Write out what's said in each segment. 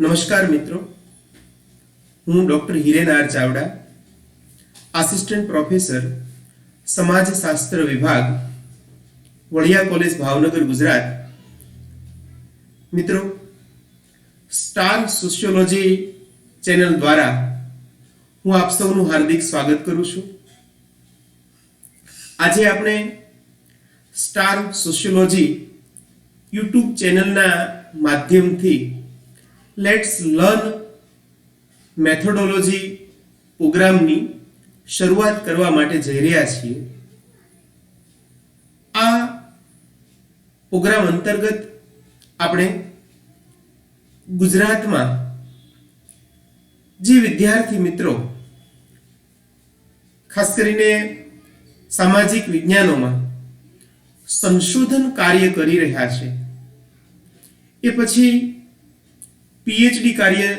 નમસ્કાર મિત્રો, હું doctor Hiren R Chavda, assistant professor સમાજશાસ્ત્ર વિભાગ, વડિયા કોલેજ ભાવનગર, ગુજરાત. મિત્રો, સ્ટાર સોશિયોલોજી ચેનલ દ્વારા હું આપ સૌનું હાર્દિક સ્વાગત કરું છું. આજે આપણે સ્ટાર સોશિયોલોજી યુટ્યુબ ચેનલના માધ્યમથી લેટ્સ લર્ન મેથોડોલોજી પ્રોગ્રામની શરૂઆત કરવા માટે જઈ રહ્યા છીએ. આ પ્રોગ્રામ અંતર્ગત આપણે ગુજરાતમાં જે વિદ્યાર્થી મિત્રો ખાસ કરીને સામાજિક વિજ્ઞાનોમાં સંશોધન કાર્ય કરી રહ્યા છે, એ પછી પીએચડી કાર્ય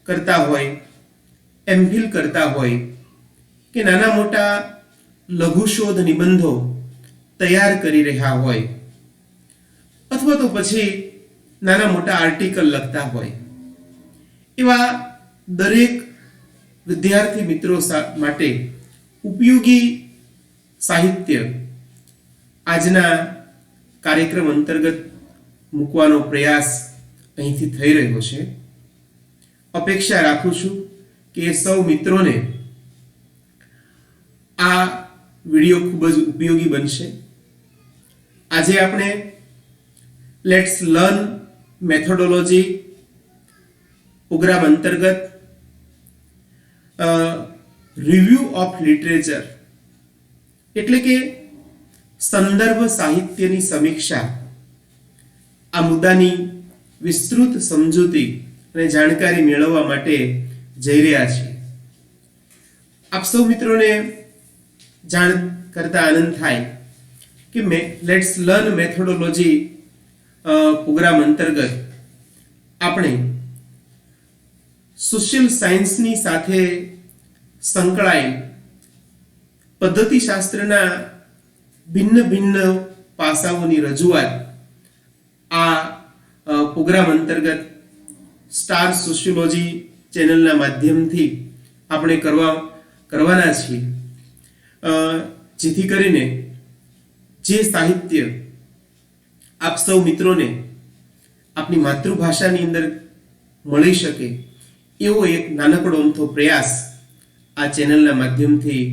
કરતા હોય, એમફિલ કરતા હોય કે નાના મોટા લઘુશોધ નિબંધો તૈયાર કરી રહ્યા હોય, અથવા તો પછી નાના મોટા આર્ટિકલ લખતા હોય, એવા દરેક વિદ્યાર્થી મિત્રો માટે ઉપયોગી સાહિત્ય આજના કાર્યક્રમ અંતર્ગત મૂકવાનો પ્રયાસ અહીંથી થઈ રહ્યો છે. અપેક્ષા રાખું છું કે સૌ મિત્રોને આ વિડીયો ખૂબ જ ઉપયોગી બનશે. આજે આપણે લેટ્સ લર્ન મેથોડોલોજી પ્રોગ્રામ અંતર્ગત રિવ્યુ ઓફ લિટરેચર એટલે કે સંદર્ભ સાહિત્યની સમીક્ષા, આ મુદ્દાની વિસ્તૃત સમજૂતી અને જાણકારી મેળવવા માટે જઈ રહ્યા છીએ. આપ સૌ મિત્રોને જાણ કરતા આનંદ થાય કે લેટ્સ લર્ન મેથોડોલોજી પ્રોગ્રામ અંતર્ગત આપણે સોશિયલ સાયન્સની સાથે સંકળાયેલ પદ્ધતિશાસ્ત્રના ભિન્ન ભિન્ન પાસાઓની રજૂઆત આ પ્રોગ્રામ અંતર્ગત સ્ટાર સોશિયોલોજી ચેનલના માધ્યમથી આપણે કરવાના છીએ, જેથી કરીને જે સાહિત્ય આપ સૌ મિત્રોને આપની માતૃભાષાની અંદર મળી શકે એવો એક નાનકડો અમથો પ્રયાસ આ ચેનલના માધ્યમથી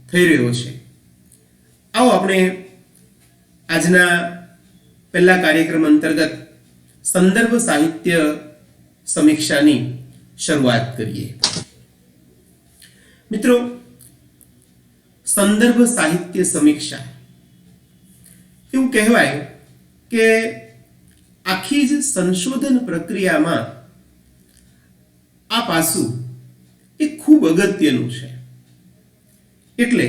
થઈ રહ્યો છે. આવો આપણે આજના પહેલા કાર્યક્રમ અંતર્ગત સંદર્ભ સાહિત્ય સમીક્ષાની શરૂઆત કરીએ. મિત્રો, સંદર્ભ સાહિત્ય સમીક્ષા એવું કહેવાય કે આખી જ સંશોધન પ્રક્રિયામાં આ પાસું એ ખૂબ અગત્યનું છે. એટલે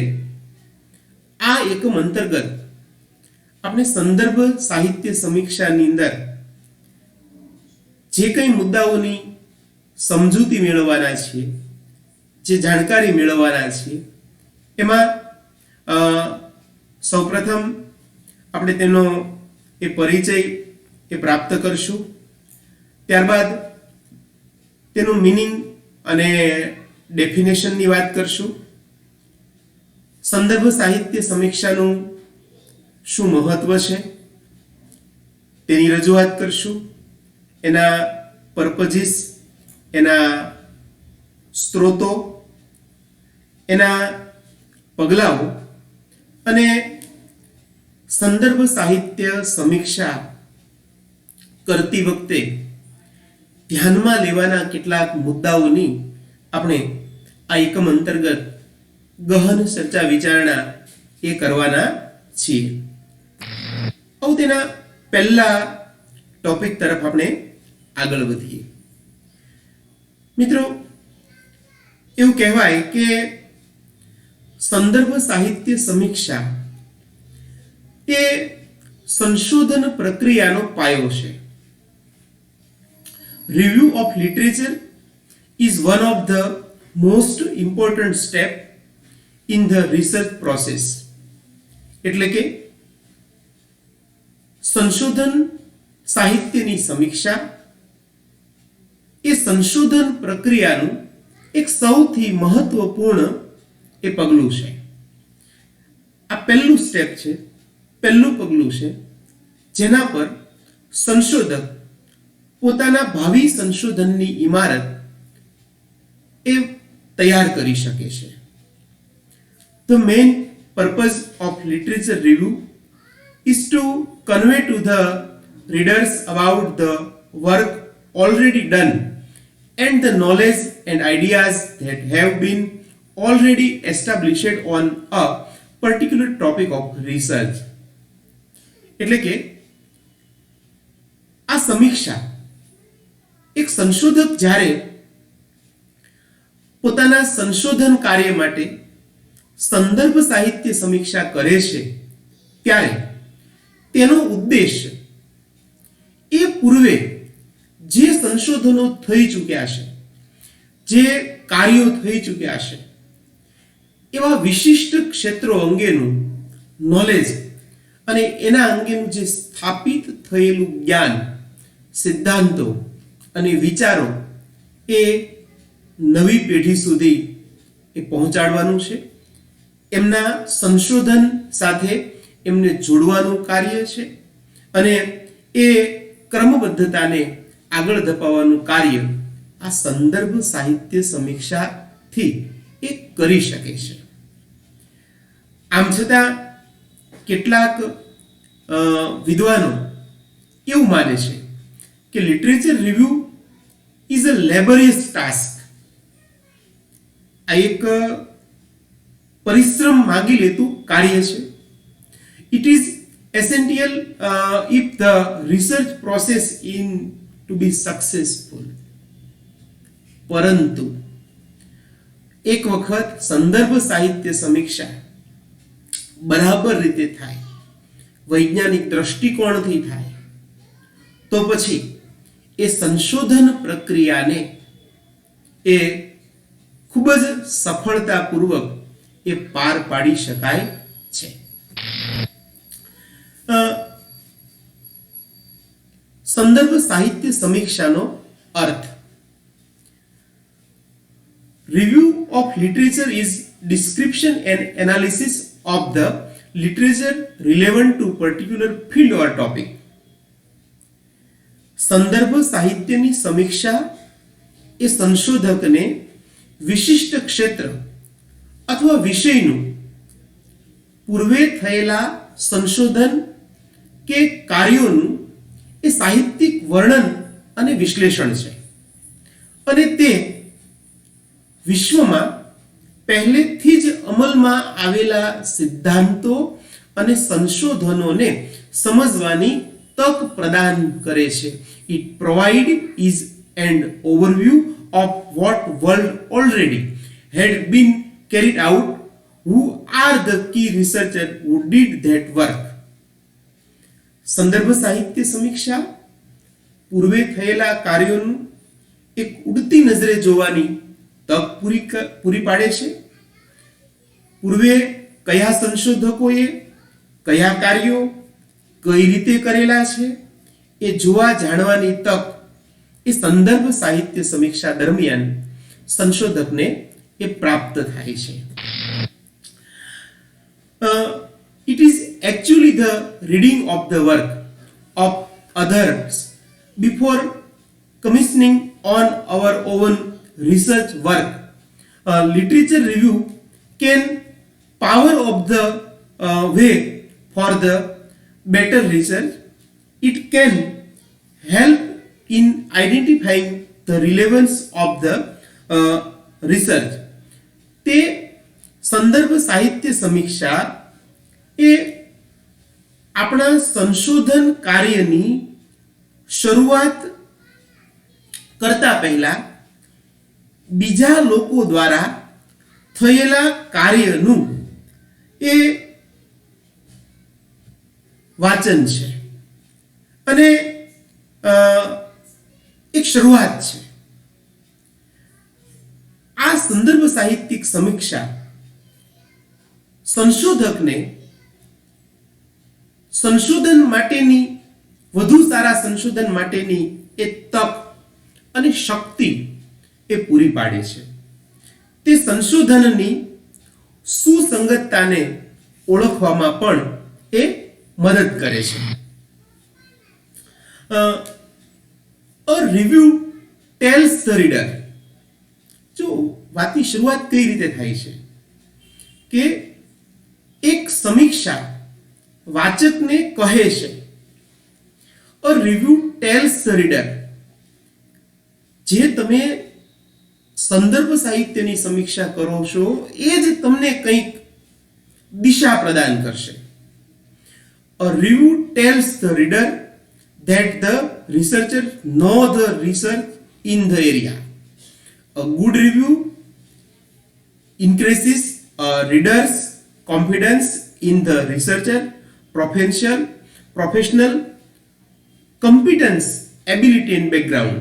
આ એકમ અંતર્ગત આપણે સંદર્ભ સાહિત્ય સમીક્ષાની અંદર જે કંઈ મુદ્દાઓની સમજૂતી મેળવવાના છીએ, જે જાણકારી મેળવવાના છીએ, એમાં સૌપ્રથમ આપણે તેનો એ પરિચય એ પ્રાપ્ત કરશું. ત્યારબાદ તેનું મિનિંગ અને ડેફિનેશનની વાત કરશું. સંદર્ભ સાહિત્ય સમીક્ષાનું શું મહત્વ છે તેની રજૂઆત કરશું. એના પર્પઝિસ, એના સ્ત્રોતો, એના પગલાઓ અને સંદર્ભ સાહિત્ય સમીક્ષા કરતી વખતે ધ્યાનમાં લેવાના કેટલાક મુદ્દાઓની આપણે આ એકમ અંતર્ગત ગહન ચર્ચા વિચારણા એ કરવાના છીએ. હવે તેના પહેલા ટોપિક તરફ આપણે આગળ વધીએ. મિત્રો, એવું કહેવાય કે સંદર્ભ સાહિત્ય સમીક્ષા એ સંશોધન પ્રક્રિયાનો પાયો છે. Review of literature is one of the most important step in the research process. એટલે કે સંશોધન સાહિત્યની સમીક્ષા એ સંશોધન પ્રક્રિયાનું એક સૌથી મહત્વપૂર્ણ એ પગલું છે. આ પહેલું સ્ટેપ છે, પહેલું પગલું છે, જેના પર સંશોધક પોતાના ભાવિ સંશોધનની ઇમારત એ તૈયાર કરી શકે છે. The main purpose of literature review is to convey to the readers about the work already done and the knowledge and ideas that have been already established on a particular topic of research. એટલે કે આ સમીક્ષા એક સંશોધક જ્યારે પોતાના સંશોધન કાર્ય માટે સંદર્ભ સાહિત્ય સમીક્ષા કરે છે ત્યારે તેનો ઉદ્દેશ એ પૂર્વે જે સંશોધનો થઈ ચૂક્યા છે, જે કાર્યો થઈ ચૂક્યા છે, એવા વિશિષ્ટ ક્ષેત્રો અંગેનું નોલેજ અને એના અંગેનું જે સ્થાપિત થયેલું જ્ઞાન, સિદ્ધાંતો અને વિચારો એ નવી પેઢી સુધી એ પહોંચાડવાનું છે. એમના સંશોધન સાથે એમને જોડવાનું કાર્ય છે અને એ ક્રમબદ્ધતાને આગળ ધપાવવાનું કાર્ય આ સંદર્ભ સાહિત્ય સમીક્ષાથી એ કરી શકે છે. આમ છતાં કેટલાક વિદ્વાનો એવું માને છે કે literature review is a laborious task. આ એક પરિશ્રમ માંગી લેતું કાર્ય છે. It is essential if the research process in to be successful. પરંતુ એક વખત સંદર્ભ સાહિત્ય સમીક્ષા બરાબર રીતે થાય, વૈજ્ઞાનિક દ્રષ્ટિકોણથી થાય, તો પછી એ સંશોધન પ્રક્રિયાને એ ખૂબ જ સફળતાપૂર્વક એ પાર પાડી શકાય છે. સંદર્ભ સાહિત્ય સમીક્ષાનો અર્થ. Review of literature is description and analysis of the literature relevant to particular field or topic. સંદર્ભ સાહિત્યની સમીક્ષા એ સંશોધકને વિશિષ્ટ ક્ષેત્ર અથવા વિષયનું પૂર્વે થયેલા સંશોધન કે કાર્યોનું એ સાહિત્યિક વર્ણન અને વિશ્લેષણ છે અને તે વિશ્વમાં પહેલેથી જ અમલમાં આવેલા સિદ્ધાંતો અને સંશોધનોને સમજવાની તક પ્રદાન કરે છે. It provide is an overview of what world already had been carried out, who are the key researchers who did that work. સંદર્ભ સાહિત્ય સમીક્ષા પૂર્વે થયેલા કાર્યોનું એક ઉડતી નજરે જોવાની તક પૂરી પાડે છે. પૂર્વે કયા સંશોધકોએ કયા કાર્યો કઈ રીતે કરેલા છે એ જોવા જાણવાની તક એ સંદર્ભ સાહિત્ય સમીક્ષા દરમિયાન સંશોધકને એ પ્રાપ્ત થાય છે. It is actually the reading of the work of others before commissioning on our own research work. Literature review can power of the way for the better research. It can help in identifying the relevance of the research. તે સંદર્ભ સાહિત્ય સમીક્ષા એ આપણા સંશોધન કાર્યની શરૂઆત કરતા પહેલા બીજા લોકો દ્વારા થયેલા કાર્યનું એ વાચન છે અને એક શરૂઆત છે. આ સંદર્ભ સાહિત્યિક સમીક્ષા સંશોધકને સંશોધન માટેની વધુ સારા સંશોધન માટેની એ તક અને શક્તિ એ પૂરી પાડે છે. તે સંશોધનની સુસંગતતાને ઓળખવામાં પણ એ મદદ કરે છે. અ રિવ્યુ ટેલ્સ ધ રીડર. જો વાતની શરૂઆત કઈ રીતે થાય છે કે એક સમીક્ષા વાચકને કહે છે, અ રિવ્યુ ટેલ્સ ધ રીડર, જે તમે સંદર્ભ સાહિત્યની સમીક્ષા કરો છો એ જ તમને કંઈક દિશા પ્રદાન કરશે. A review tells the reader that the researcher know the research in the area. A good review increases a reader's confidence in the researcher, professional competence, ability and background.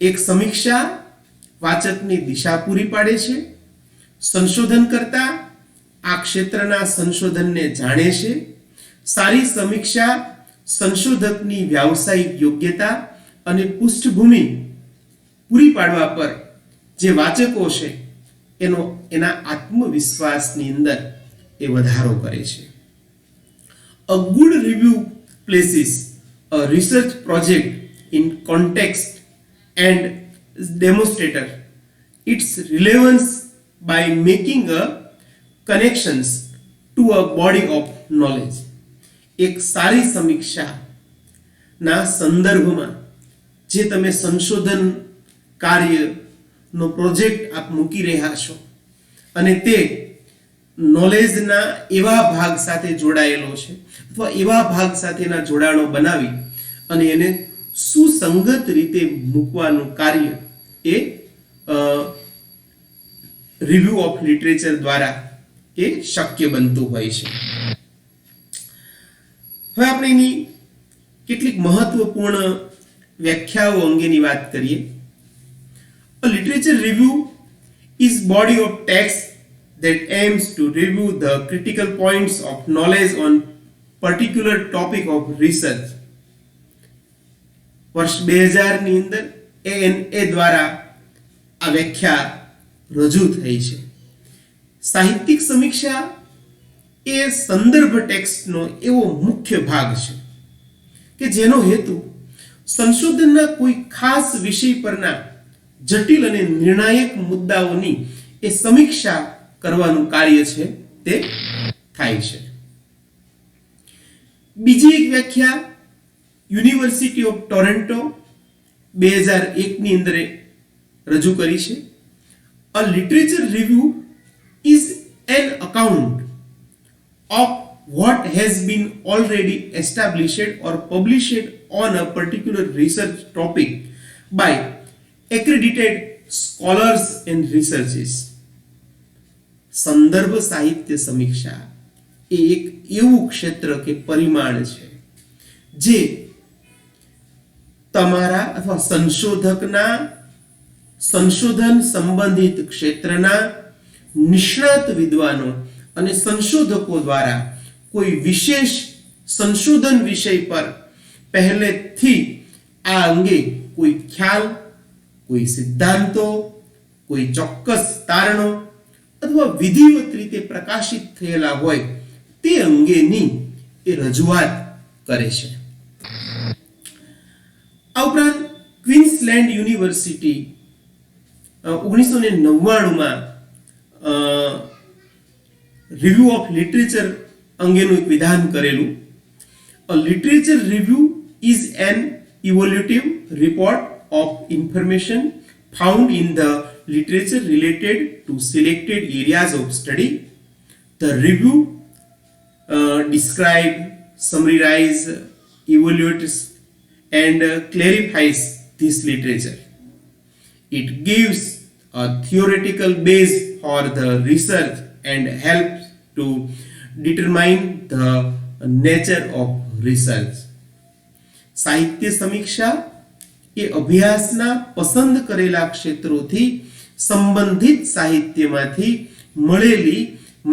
એક સમીક્ષા વાચકની દિશા પૂરી પાડે છે. સંશોધનકર્તા આ ક્ષેત્રના સંશોધનને જાણે છે. સારી સમીક્ષા સંશોધકની વ્યાવસાયિક યોગ્યતા અને પૃષ્ઠભૂમિ પૂરી પાડવા પર જે વાચકો છે એના આત્મવિશ્વાસની અંદર એ વધારો કરે છે. A good review places a research project in context and demonstrator its relevance by making a connections to a body of knowledge. એક સારી સમીક્ષા ના સંદર્ભમાં જે તમે સંશોધન કાર્યનો પ્રોજેક્ટ આપ મૂકી રહ્યા છો અને તે નોલેજના એવા ભાગ સાથે જોડાયેલો છે અથવા એવા ભાગ સાથેના જોડાણો બનાવી અને એને સુસંગત રીતે મૂકવાનું કાર્ય એ રિવ્યુ ઓફ લિટરેચર દ્વારા એ શક્ય બનતું હોય છે. હવે આપણે એની કેટલીક મહત્વપૂર્ણ વ્યાખ્યાઓ અંગેની વાત કરીએ. A literature review is body of text that aims to review the critical points of knowledge on particular topic of research. વર્ષ 2000 ની અંદર ANA દ્વારા આ વ્યાખ્યા રજૂ થઈ છે. સાહિત્યિક સમીક્ષા એ સંદર્ભ ટેક્સ્ટનો એવો મુખ્ય ભાગ છે કે જેનો હેતુ સંશોધનના કોઈ ખાસ વિષય પરના જટિલ અને નિર્ણાયક મુદ્દાઓની એ સમીક્ષા કરવાનું કાર્ય છે તે થાય છે. બીજી એક વ્યાખ્યા યુનિવર્સિટી ઓફ ટોરન્ટો 2001 ની અંદર રજૂ કરી છે. A literature review is an account of what has been already established or published on a particular research topic by accredited scholars and researchers. સંદર્ભ સાહિત્ય સમીક્ષા એ એક એવું ક્ષેત્ર કે પરિમાણ છે જે તમારા અથવા સંશોધકના સંશોધન સંબંધિત ક્ષેત્રના નિષ્ણાત વિદ્વાનો અને સંશોધકો દ્વારા કોઈ વિશેષ સંશોધન વિષય પર પહેલેથી આ અંગે કોઈ ખ્યાલ, કોઈ સિદ્ધાંતો, કોઈ ચોક્કસ તારણો અથવા વિધિવત રીતે પ્રકાશિત થયેલા હોય તે અંગેની એ રજૂઆત કરે છે. આ ઉપરાંત Queensland university 1999 review of literature અંગેનું એક વિધાન કરેલું. A literature review is an evaluative report of information found in the literature related to selected areas of study. The review describes, summarizes, evaluates and clarifies this literature. It gives a theoretical base for the research and helps to determine the nature of research. સાહિત્ય સમીક્ષા એ અભ્યાસના પસંદ કરેલા ક્ષેત્રોથી સંબંધિત સાહિત્યમાંથી મળેલી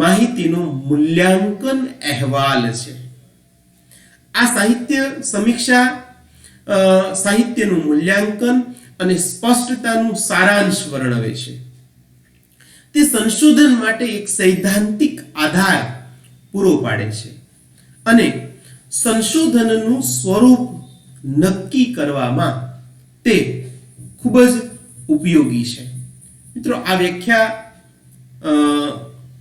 માહિતીનો મૂલ્યાંકન અહેવાલ છે. આ સાહિત્ય સમીક્ષા સાહિત્યનું મૂલ્યાંકન અને સ્પષ્ટતાનું સારાંશ વર્ણવે છે. તે સંશોધન માટે એક સૈદ્ધાંતિક આધાર પૂરો પાડે છે અને સંશોધનનું સ્વરૂપ નક્કી કરવામાં તે ખૂબ જ ઉપયોગી છે. મિત્રો, આ વ્યાખ્યા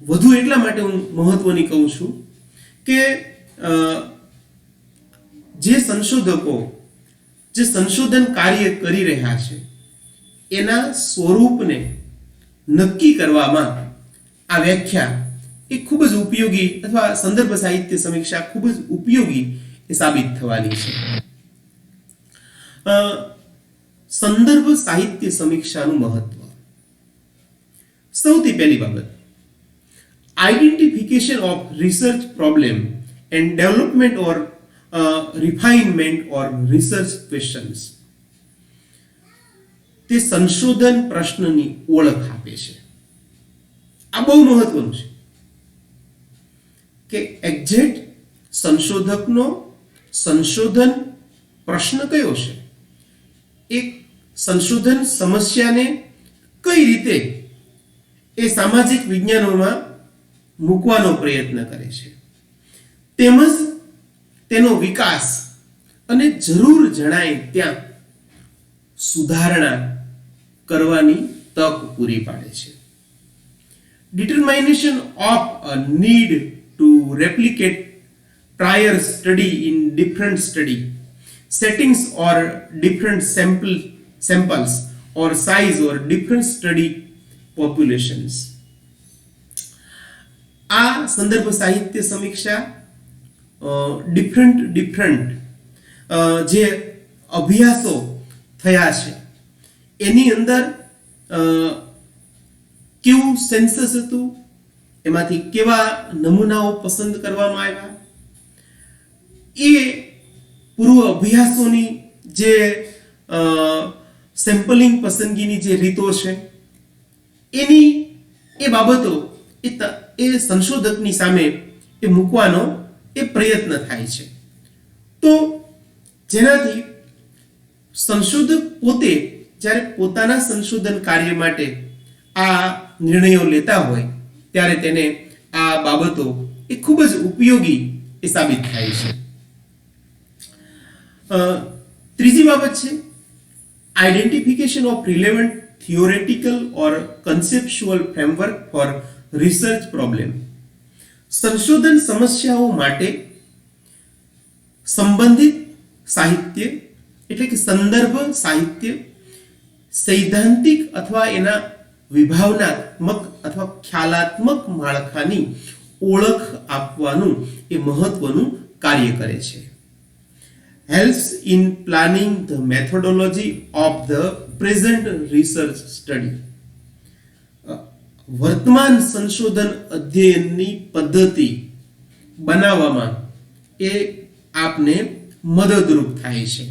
વધુ એટલા માટે હું મહત્વની કહું છું કે જે સંશોધકો જે સંશોધન કાર્ય કરી રહ્યા છે એના સ્વરૂપને નક્કી કરવામાં આ વ્યાખ્યા એ ખૂબ જ ઉપયોગી અથવા સંદર્ભ સાહિત્ય સમીક્ષા ખૂબ જ ઉપયોગી એ સાબિત થવાની છે. સંદર્ભ સાહિત્ય સમીક્ષાનું મહત્વ. સૌથી પહેલી બાબત, identification of research problem and development or refinement or research questions. તે સંશોધન પ્રશ્નની ઓળખ આપે છે. આ બહુ મહત્વનું છે કે એક્ઝેક્ટ સંશોધકનો સંશોધન પ્રશ્ન કયો છે, એક સંશોધન સમસ્યાને કઈ રીતે એ સામાજિક વિજ્ઞાનોમાં મૂકવાનો પ્રયત્ન કરે છે, તેમજ તેનો વિકાસ અને જરૂર જણાય ત્યાં સુધારણા કરવાની તક પૂરી પાડે છે. Determination of a need to replicate prior study in different study settings or different samples or size or different study populations. આ સંદર્ભ સાહિત્ય સમીક્ષા ડિફરન્ટ જે અભ્યાસો થયા છે એની અંદર કેવું સેન્સસ હતું, એમાંથી કેવા નમૂનાઓ પસંદ કરવામાં આવ્યા, એ પૂર્વ અભ્યાસોની જે સેમ્પલિંગ પસંદગીની જે રીતો છે એની એ બાબતો એ સંશોધકની સામે એ મૂકવાનો એ પ્રયત્ન થાય છે. તો જેનાથી સંશોધક પોતે જ્યારે પોતાના સંશોધન કાર્ય માટે આ નિર્ણયો લેતા હોય ત્યારે તેને આ બાબતો એ ખૂબ જ ઉપયોગી એ સાબિત થાય છે. ત્રીજી બાબત છે identification of relevant theoretical or conceptual framework for research problem. સંશોધન સમસ્યાઓ માટે સંબંધિત સાહિત્ય એટલે કે સંદર્ભ સાહિત્ય સૈદ્ધાંતિક અથવા એના વિભાવનાત્મક અથવા ખ્યાલાત્મક માળખાની ઓળખ આપવાનું એ મહત્વનું કાર્ય કરે છે. helps in planning the methodology of the present research study. વર્તમાન સંશોધન અધ્યયનની પદ્ધતિ બનાવવામાં એ આપને મદદરૂપ થાય છે.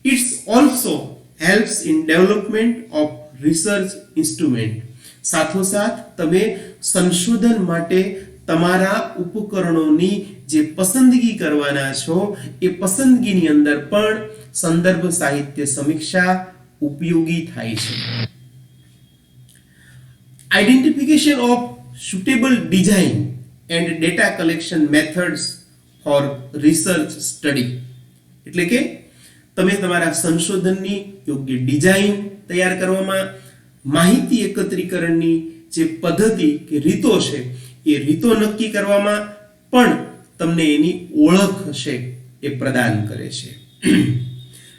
It's also helps in development of research instrument. સાથોસાથ તમે સંશોધન માટે તમારા ઉપકરણોની જે પસંદગી કરવાના છો એ પસંદગીની અંદર પણ સંદર્ભ સાહિત્ય સમીક્ષા ઉપયોગી થાય છે. Identification of suitable design and data collection methods for research study. એટલે કે તમે તમારા સંશોધનની યોગ્ય ડિઝાઇન તૈયાર કરવામાં, માહિતી એકત્રીકરણની જે પદ્ધતિ કે રીતો છે એ રીતો નક્કી કરવામાં પણ તમને એની ઓળખ છે એ પ્રદાન કરે છે.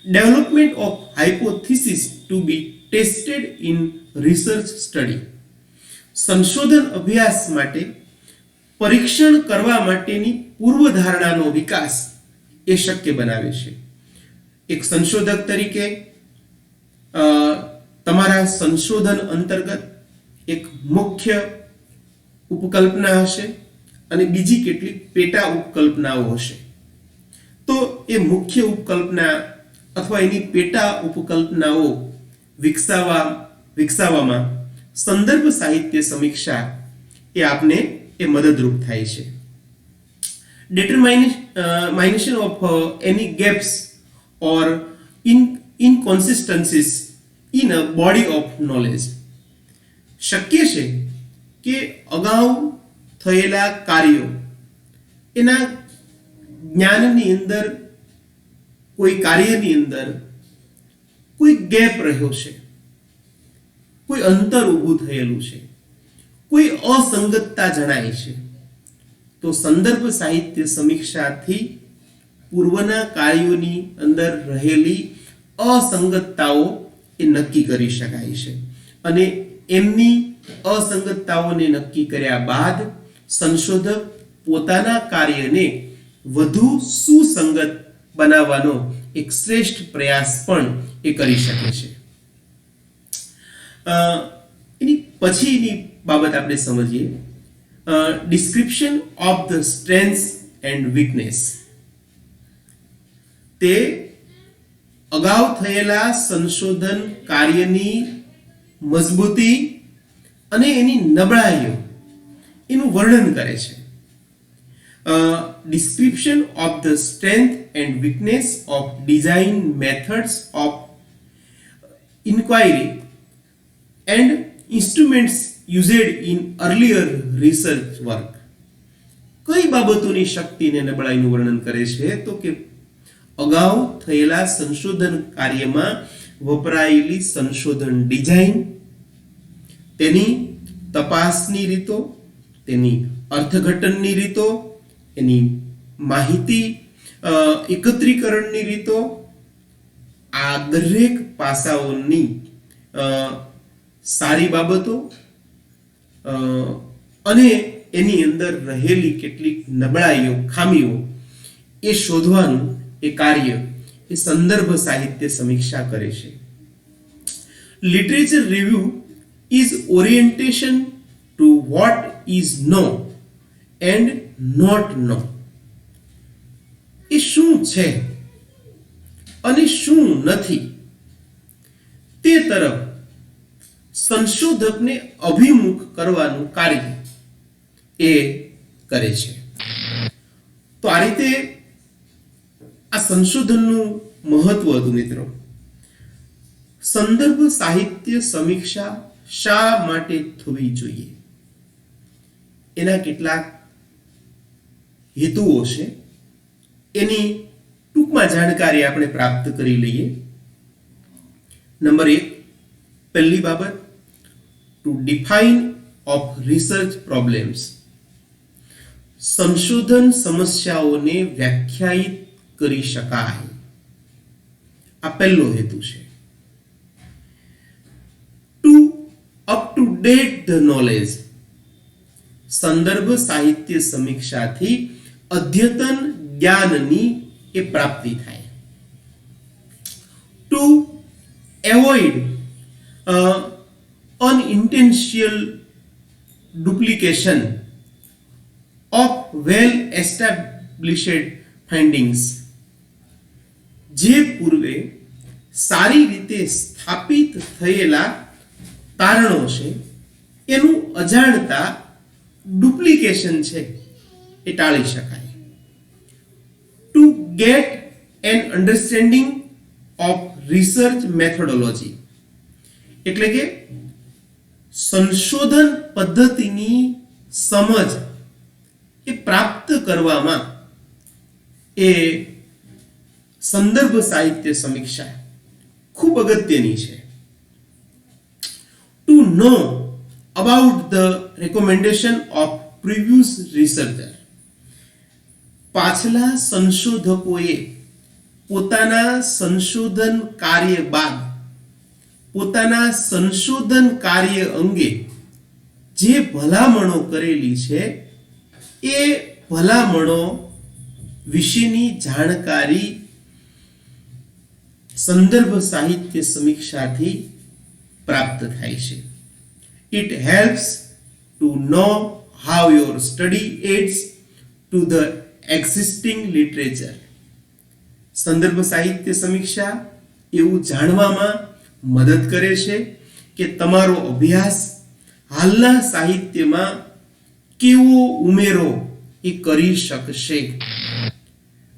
Development of hypothesis to be tested in research study. સંશોધન અભ્યાસ માટે પરીક્ષણ કરવા માટેની પૂર્વધારણાનો વિકાસ એ શક્ય બનાવે છે. એક સંશોધક તરીકે તમારા સંશોધન અંતર્ગત એક મુખ્ય ઉપકલ્પના હશે અને બીજી કેટલીક પેટા ઉપકલ્પનાઓ હશે. તો એ મુખ્ય ઉપકલ્પના અથવા એની પેટા ઉપકલ્પનાઓ વિકસાવવામાં સંદર્ભ સાહિત્ય સમીક્ષા એ આપને એ મદદરૂપ થાય છે. Determination of any gaps or inconsistencies in a body of knowledge. શક્ય છે કે અગાઉ થયેલા કાર્યો એના જ્ઞાનની અંદર કોઈ કાર્યની અંદર કોઈ ગેપ રહ્યો છે, કોઈ અંતર ઊભું થયેલું છે, કોઈ અસંગતતા જણાય છે, તો સંદર્ભ સાહિત્ય સમીક્ષાથી પૂર્વના કાર્યોની અંદર રહેલી અસંગતતાઓ એ નક્કી કરી શકાય છે અને એમની અસંગતતાઓને નક્કી કર્યા બાદ સંશોધક પોતાના કાર્યને વધુ સુસંગત બનાવવાનો એક શ્રેષ્ઠ પ્રયાસ પણ એ કરી શકે છે. એની પછીની બાબત આપણે સમજીએ, description of the strengths and weakness. તે અગાઉ થયેલા સંશોધન કાર્યની મજબૂતી અને એની નબળાઈઓ એનું વર્ણન કરે છે. Description of the strength and weakness of design methods of inquiry and instruments used in earlier research work. કઈ બાબતોની શક્તિ અને નબળાઈનું વર્ણન કરે છે? તો કે અગાઉ થયેલા સંશોધન કાર્યમાં વપરાયેલી સંશોધન ડિઝાઇન, તેની તપાસની રીતો, તેની અર્થઘટનની રીતો, એની માહિતી એકત્રીકરણની રીતો, આ દરેક પાસાઓની સારી બાબતો અને એની અંદર રહેલી કેટલીક નબળાઈઓ, ખામીઓ એ શોધવાનું એ કાર્ય એ સંદર્ભ સાહિત્ય સમીક્ષા કરે છે. Literature review is orientation to what is known and not known. એ શું છે અને શું નથી તે તરફ સંશોધકને અભિમુખ કરવાનું કાર્ય એ કરે છે. તો આ રીતે આ સંશોધનનું મહત્વ હતું મિત્રો. સંદર્ભ સાહિત્ય સમીક્ષા શા માટે થવી જોઈએ એના કેટલાક હેતુઓ છે, એની ટૂંકમાં જાણકારી આપણે પ્રાપ્ત કરી લઈએ. નંબર 1, પહેલી બાબત, to define of research problems. સંશોધન સમસ્યાઓને વ્યાખ્યાયિત કરી શકાય, આ પહેલો હેતુ છે. To up to date the knowledge. સંદર્ભ સાહિત્ય સમીક્ષાથી અદ્યતન જ્ઞાનની એ પ્રાપ્તિ થાય. To avoid unintentional duplication of well established findings. જે પૂર્વે સારી રીતે સ્થાપિત થયેલા તારણો છે એનું અજાણતા ડુપ્લિકેશન છે એ ટાળી શકાય. To get an understanding of research methodology, એટલે કે સંશોધન પદ્ધતિની સમજ એ પ્રાપ્ત કરવામાં એ સંદર્ભ સાહિત્ય સમીક્ષા ખૂબ અગત્યની છે. To know about the recommendation of previous researcher. પાછલા સંશોધકોએ પોતાના સંશોધન કાર્ય બાદ પોતાના સંશોધન કાર્ય અંગે જે ભલામણો કરેલી છે એ ભલામણો વિશેની જાણકારી સંદર્ભ સાહિત્ય સમીક્ષાથી પ્રાપ્ત થાય છે. It helps to know how your study aids to the existing literature. સંદર્ભ સાહિત્ય સમીક્ષા એવું જાણવામાં મદદ કરે છે કે તમારો અભ્યાસ હાલના સાહિત્યમાં કેવો ઉમેરો એ કરી શકશે.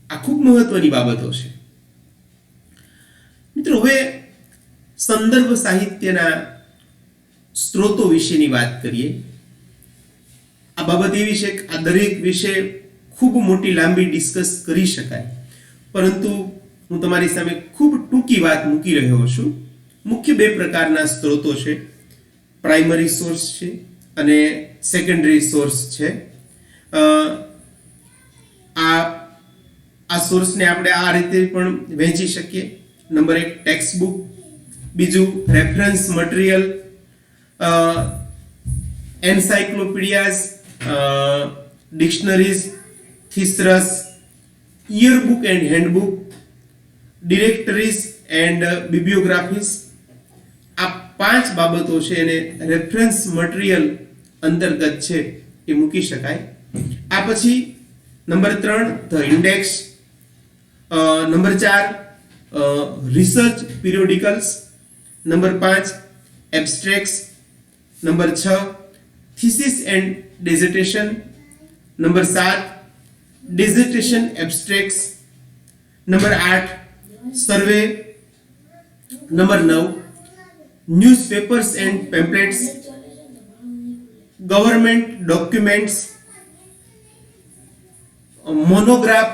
આ ખૂબ મહત્વની બાબતો છે. મિત્રો હવે સંદર્ભ સાહિત્યના સ્ત્રોતો વિશેની વાત કરીએ. આ બાબત એવી છે કે આ દરેક વિશે ખૂબ મોટી લાંબી ડિસ્કસ કરી શકાય, પરંતુ હું તમારી સામે ખૂબ ટૂંકી વાત મૂકી રહ્યો છું. મુખ્ય બે પ્રકારના સ્ત્રોતો છે, પ્રાઇમરી સોર્સ છે અને સેકન્ડરી સોર્સ છે. આ સોર્સને આપણે આ રીતે પણ વહેંચી શકીએ. નંબર 1 ટેક્સ્ટ બુક, બીજું reference material, encyclopedias, dictionaries, thesaurus, yearbook and handbook, directories and bibliographies. આ 5 બાબતો છે એને રેફરન્સ મટીરિયલ અંતર્ગત છે એ મૂકી શકાય. આ પછી number 3 the index, number 4 research periodicals, number 5 abstracts, number 6 thesis and dissertation, number 7 dissertation abstracts, number 8 survey, number 9 newspapers and pamphlets, government documents, monograph,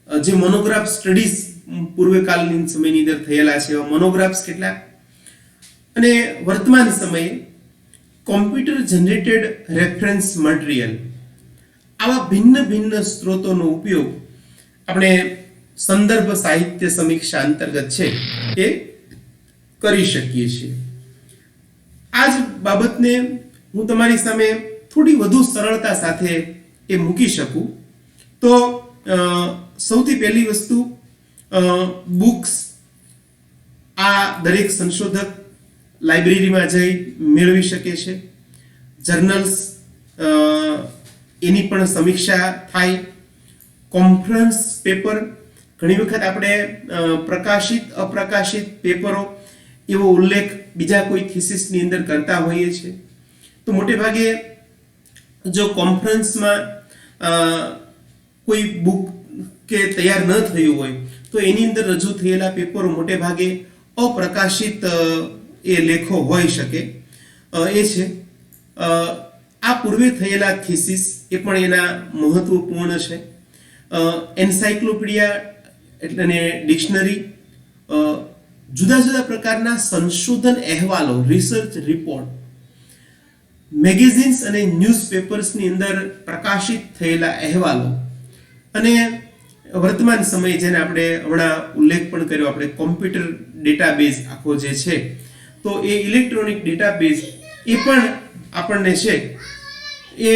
જે મોનોગ્રાફ સ્ટડીઝ પૂર્વકાલીન સમયની અંદર થયેલા છે એવા મોનોગ્રાફ્સ કેટલાક, અને વર્તમાન સમયે કોમ્પ્યુટર જનરેટેડ રેફરન્સ મટીરિયલ. આવા ભિન્ન ભિન્ન સ્ત્રોતોનો ઉપયોગ આપણે સંદર્ભ સાહિત્ય સમીક્ષા અંતર્ગત છે એ કરી શકીએ છીએ. આ જ બાબતને હું તમારી સામે થોડી વધુ સરળતા સાથે એ મૂકી શકું તો સૌથી પહેલી વસ્તુ, બુક્સ. આ દરેક સંશોધક લાઇબ્રેરીમાં જઈ મેળવી શકે છે. જર્નલ્સ, એની પણ સમીક્ષા થાય. કોન્ફરન્સ પેપર, ઘણી વખત આપણે પ્રકાશિત અપ્રકાશિત પેપરો એવો ઉલ્લેખ બીજા કોઈ થીસિસની અંદર કરતા હોઈએ છીએ, તો મોટે ભાગે જો કોન્ફરન્સમાં કોઈ બુક કે તૈયાર ન થયું હોય તો એની અંદર રજૂ થયેલા પેપરો મોટે ભાગે અપ્રકાશિત એ લેખો હોઈ શકે એ છે. આ પૂર્વે થયેલા થીસિસ એ પણ એના મહત્વપૂર્ણ છે. એન્સાઇક્લોપીડિયા એટલે ડિક્શનરી, જુદા જુદા પ્રકારના સંશોધન અહેવાલો, રિસર્ચ રિપોર્ટ, મેગેઝિન્સ અને ન્યૂઝપેપર્સની અંદર પ્રકાશિત થયેલા અહેવાલો, અને વર્તમાન સમયે જેને આપણે હમણાં ઉલ્લેખ પણ કર્યો, આપણે કોમ્પ્યુટર ડેટાબેઝ આખો જે છે, તો એ ઇલેક્ટ્રોનિક ડેટાબેઝ એ પણ આપણને છે એ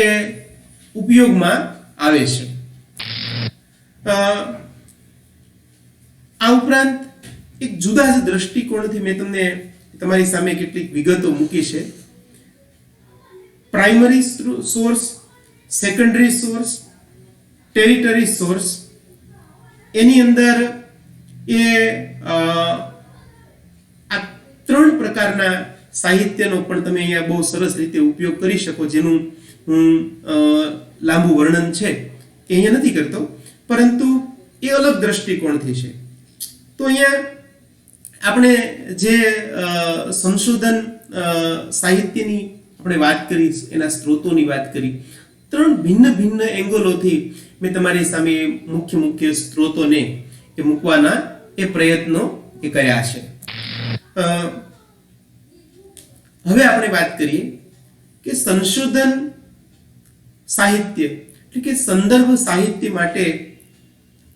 ઉપયોગમાં આવે છે. આ ઉપરાંત એક જુદા જ દ્રષ્ટિકોણથી મેં તમને તમારી સામે કેટલીક વિગતો મૂકી છે. Primary source, secondary source, tertiary source, એની અંદર એ આ 3 પ્રકારના સાહિત્યનો પણ તમે અહીંયા બહુ સરસ રીતે ઉપયોગ કરી શકો, જેનું હું લાંબુ વર્ણન છે એ અહીંયા નથી કરતો, પરંતુ એ અલગ દ્રષ્ટિકોણથી છે. તો અહીંયા આપણે જે સંશોધન સાહિત્યની આપણે વાત કરી, એના સ્ત્રોતોની વાત કરી, 3 ભિન્ન ભિન્ન એંગલોથી મેં તમારી સામે મુખ્ય સ્ત્રોતોને એ મૂકવાના એ પ્રયત્નો એ કર્યા છે. હવે આપણે વાત કરીએ કે સંશોધન સાહિત્ય એટલે કે સંદર્ભ સાહિત્ય માટે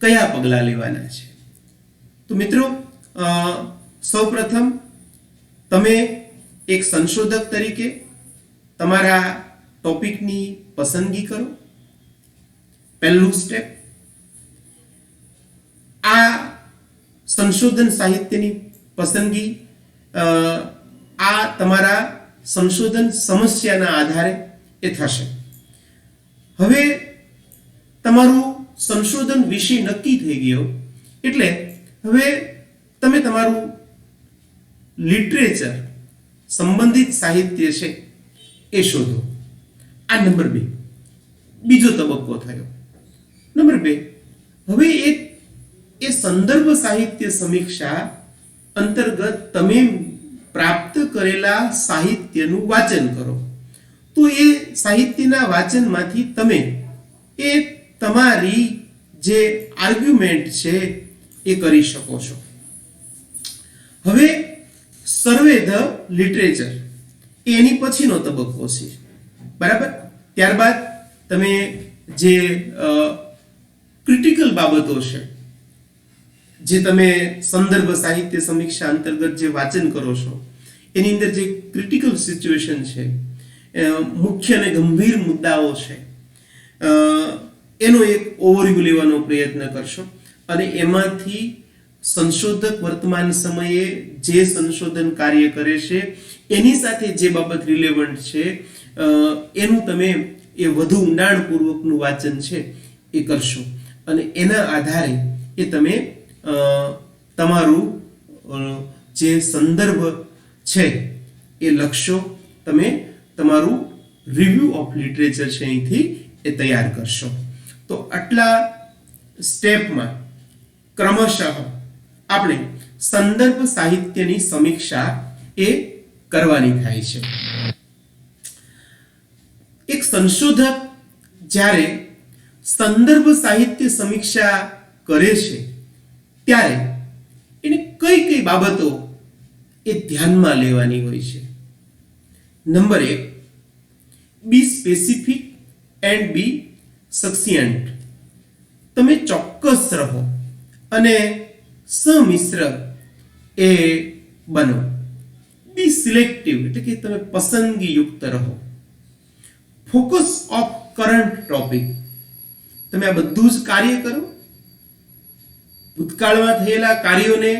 કયા પગલાં લેવાના છે. તો મિત્રો, સૌપ્રથમ તમે એક સંશોધક તરીકે તમારા ટોપિકની પસંદગી કરો. પહેલું સ્ટેપ, આ સંશોધન સાહિત્યની પસંદગી આ તમારા સંશોધન સમસ્યાના આધારે એ થશે. હવે તમારું સંશોધન વિષય નક્કી થઈ ગયો એટલે હવે તમે તમારું લિટરેચર સંબંધિત સાહિત્ય છે એ શોધો. આ નંબર 2, બીજો તબક્કો થયો. નંબર 2, હવે એ સંદર્ભ સાહિત્ય સમીક્ષા અંતર્ગત તમે પ્રાપ્ત કરેલા સાહિત્યનું વાંચન કરો. તો એ સાહિત્યના વાંચનમાંથી તમે એ તમારી જે આર્ગ્યુમેન્ટ છે એ કરી શકો છો. હવે સર્વે ધ લિટરેચર એની પછીનો તબક્કો છે, બરાબર. ત્યારબાદ તમે જે ક્રિટિકલ બાબતો છે, જે તમે સંદર્ભ સાહિત્ય સમીક્ષા અંતર્ગત જે વાંચન કરો છો એની અંદર જે ક્રિટિકલ સિચ્યુએશન છે, મુખ્ય અને ગંભીર મુદ્દાઓ છે, એનો એક ઓવરવ્યૂ લેવાનો પ્રયત્ન કરશો અને એમાંથી સંશોધક વર્તમાન સમયે જે સંશોધન કાર્ય કરે છે એની સાથે જે બાબત રિલેવન્ટ છે એનું તમે એ વધુ ઊંડાણપૂર્વકનું વાંચન છે એ કરશો અને એના આધારે એ તમે તમારું જે સંદર્ભ છે એ લખશો. તમે તમારું રિવ્યુ ઓફ લિટરેચર છે અહીંથી એ તૈયાર કરશો. તો આટલા સ્ટેપમાં ક્રમશઃ આપણે સંદર્ભ સાહિત્યની સમીક્ષા એ કરવાની થાય છે. એક સંશોધક જ્યારે સંદર્ભ સાહિત્ય સમીક્ષા કરે છે ત્યારે એને કઈ કઈ બાબતો એ ધ્યાનમાં લેવાની હોય છે. નંબર 1, બી સ્પેસિફિક એન્ડ બી સક્સિયન્ટ. તમે ચોક્કસ રહો અને સમિશ્ર એ બનો. બી સિલેક્ટિવ એટલે કે તમે પસંદગી યુક્ત રહો. Focus of current topic. તમે આ બધું જ કાર્ય કરો, ભૂતકાળમાં થયેલા કાર્યોને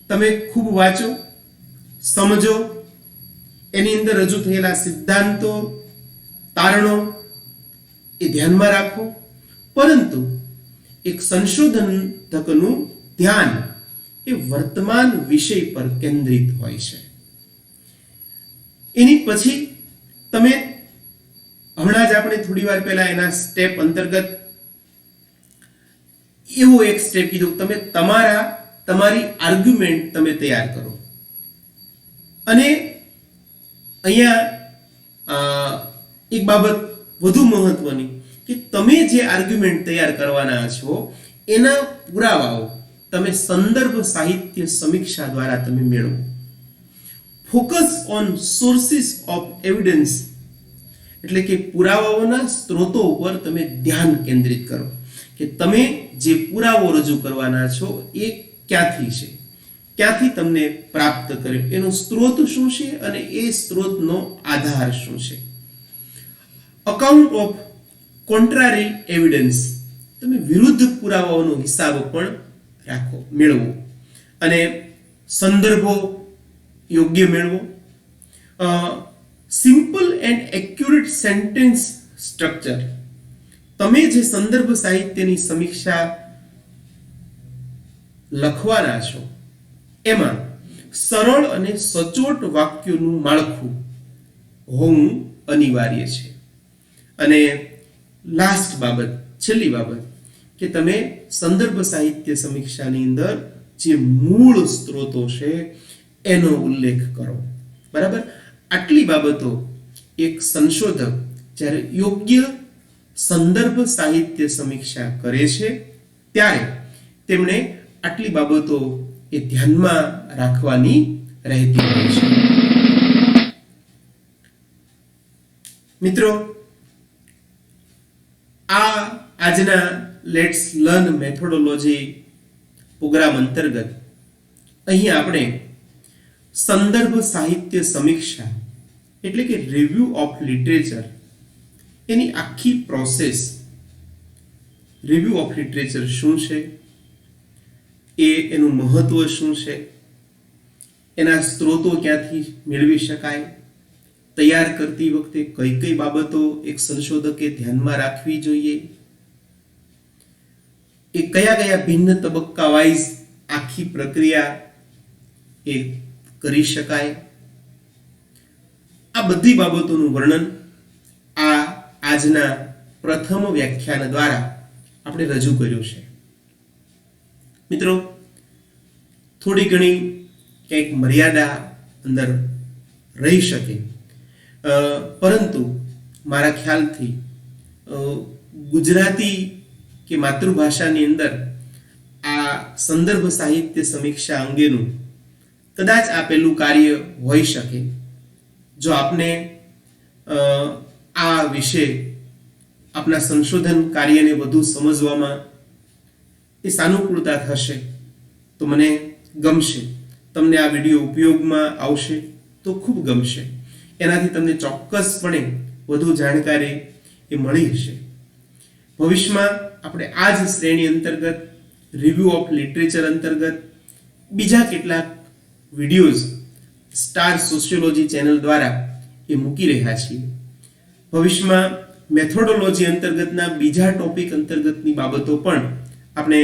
તમે ખૂબ વાંચો, સમજો, એની અંદર રજૂ થયેલા સિદ્ધાંતો, તારણો એ ધ્યાનમાં રાખો. પરંતુ એક સંશોધકનું ધ્યાન એ વર્તમાન વિષય પર કેન્દ્રિત હોય છે. એની પછી તમે હમણાં જ આપણે થોડી વાર પહેલા એના સ્ટેપ અંતર્ગત એવો એક સ્ટેપ કીધું, તમે તમારી આર્ગ્યુમેન્ટ તમે તૈયાર કરો. અને અહીંયા એક બાબત વધુ મહત્વની કે તમે જે આર્ગ્યુમેન્ટ તૈયાર કરવાના છો એના પુરાવાઓ તમે સંદર્ભ સાહિત્ય સમીક્ષા દ્વારા તમે મેળવો. Focus on sources of evidence એટલે કે પુરાવાઓના સ્ત્રોતો ઉપર તમે ધ્યાન કેન્દ્રિત કરો કે તમે જે પુરાવો રજૂ કરવાના છો એ ક્યાંથી છે, ક્યાંથી તમને પ્રાપ્ત કર્યો, એનો સ્ત્રોત શું છે અને એ સ્ત્રોતનો આધાર શું છે. Account of contrary evidence. તમે વિરુદ્ધ પુરાવાઓનો હિસાબ પણ રાખો, મેળવો અને સંદર્ભો યોગ્ય મેળવો. Simple and accurate sentence structure. તમે જે સંદર્ભ સાહિત્યની સમીક્ષા લખવાના છો એમાં સરળ અને સચોટ વાક્યોનું માળખું હોવું અનિવાર્ય છે. અને લાસ્ટ બાબત, છેલ્લી બાબત કે તમે સંદર્ભ સાહિત્ય સમીક્ષાની અંદર જે મૂળ સ્ત્રોતો છે એનો ઉલ્લેખ કરો. બરાબર. આટલી બાબતો એક સંશોધક જ્યારે યોગ્ય સંદર્ભ સાહિત્ય સમીક્ષા કરે છે ત્યારે તેમણે આટલી બાબતો એ ધ્યાનમાં રાખવાની રહેતી હોય છે. મિત્રો, આ આજના લેટ્સ લર્ન મેથોડોલોજી પ્રોગ્રામ અંતર્ગત અહીં આપણે સંદર્ભ સાહિત્ય સમીક્ષા એટલે કે રિવ્યુ ઓફ લિટરેચર એની આખી પ્રોસેસ, રિવ્યુ ઓફ લિટરેચર શું છે, એનું મહત્વ શું છે, એના સ્ત્રોતો ક્યાંથી મેળવી શકાય, તૈયાર કરતી વખતે કઈ કઈ બાબતો એક સંશોધકે ધ્યાનમાં રાખવી જોઈએ, એ કયા કયા ભિન્ન તબક્કા વાઇઝ આખી પ્રક્રિયા એ કરી શકાય, આ બધી બાબતોનું વર્ણન આ આજના પ્રથમ વ્યાખ્યાન દ્વારા આપણે રજૂ કર્યું છે. મિત્રો, થોડી ઘણી કંઈક મર્યાદા અંદર રહી શકે, પરંતુ મારા ખ્યાલથી ગુજરાતી કે માતૃભાષાની અંદર આ સંદર્ભ સાહિત્ય સમીક્ષા અંગેનું કદાચ આ પેલું કાર્ય હોઈ શકે. જો આપને આ વિશે આપના સંશોધન કાર્યને વધુ સમજવામાં એ સાનુકૂળતા થશે તો મને ગમશે. તમને આ વિડીયો ઉપયોગમાં આવશે તો ખૂબ ગમશે. એનાથી તમને ચોક્કસપણે વધુ જાણકારી એ મળી હશે. ભવિષ્યમાં આપણે આ જ શ્રેણી અંતર્ગત રિવ્યૂ ઓફ લિટરેચર અંતર્ગત બીજા કેટલાક વિડીયોઝ સ્ટાર સોશિયોલોજી ચેનલ દ્વારા એ મૂકી રહ્યા છીએ. ભવિષ્યમાં મેથોડોલોજી અંતર્ગતના બીજા ટોપિક અંતર્ગતની બાબતો પણ આપણે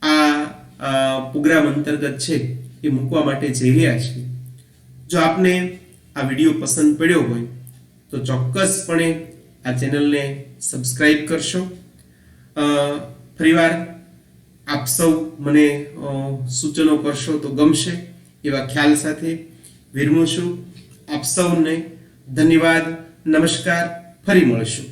આ પ્રોગ્રામ અંતર્ગત છે એ મૂકવા માટે જઈ રહ્યા છીએ. જો આપને આ વિડીયો પસંદ પડ્યો હોય તો ચોક્કસપણે આ ચેનલને સબસ્ક્રાઇબ કરશો. ફરીવાર આપ સૌ મને સૂચનો કરશો તો ગમશે એવા ખ્યાલ સાથે વિરમું છું. આપ સૌને ધન્યવાદ. નમસ્કાર. ફરી મળશું.